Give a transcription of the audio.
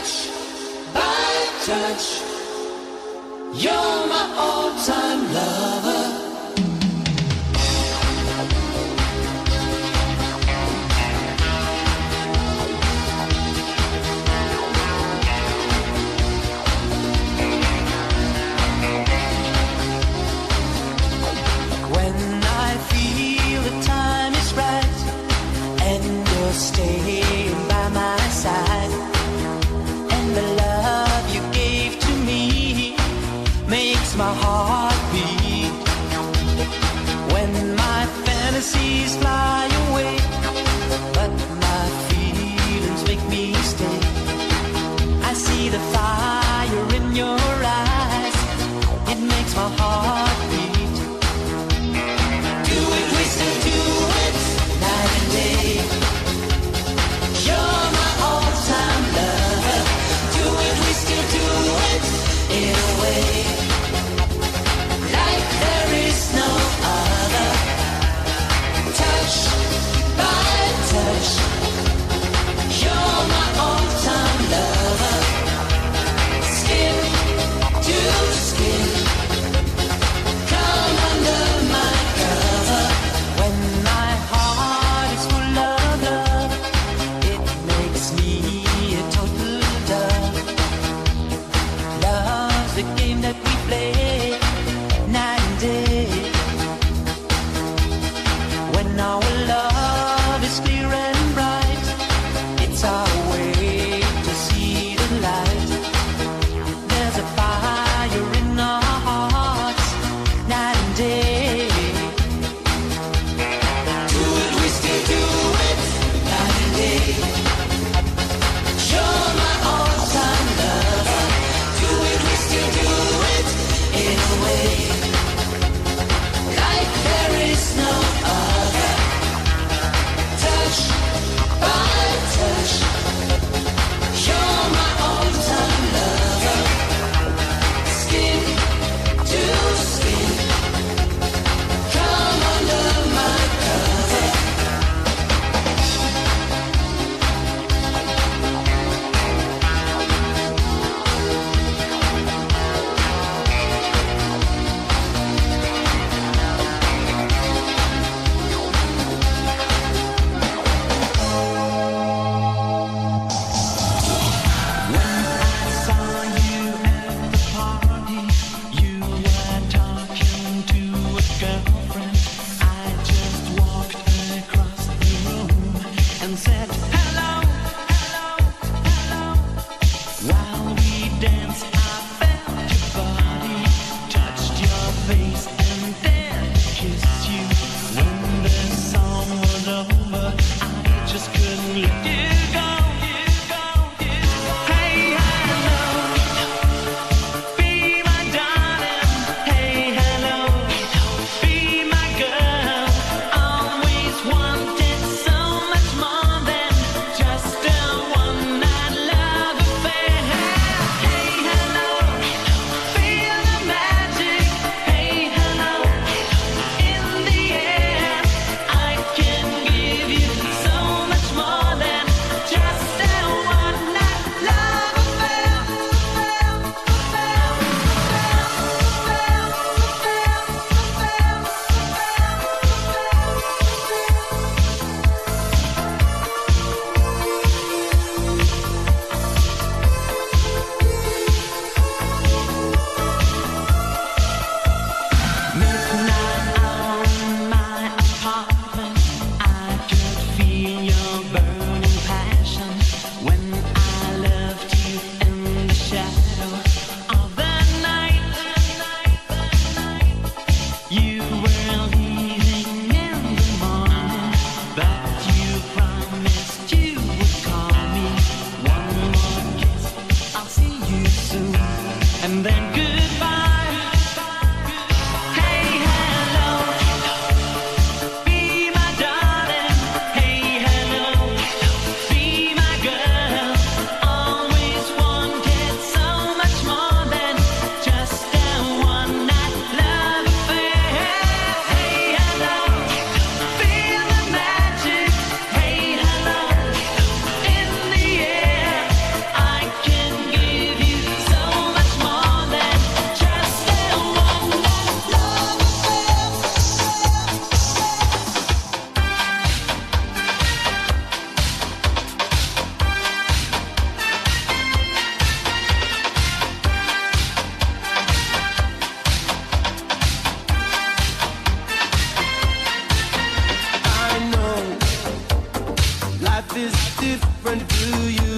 touch by touch. You're my all-time lover. Staying by my side, and the love you gave to me makes my heart beat. When my fantasies fly away, but my feelings make me stay, I see the fire in your eyes, it makes my heart beat. Do it, we still do it, night and day. You're my all-time lover. Do it, we still do it in a way like there is no other. Touch by touch. You're my all-time lover. Skin to skin. Come under my cover. When my heart is full of love, me a total dove. Love's the game that we play night and day. When our love is clear and bright, it's our way to see the light. There's a fire in our hearts night and day. Do it, we still do it night and day. You're my all-time lover. Do it, we still do it in a way like there is no other. Touch by touch. You're my all-time lover. Skin to skin. Come under my cover. I can't Do you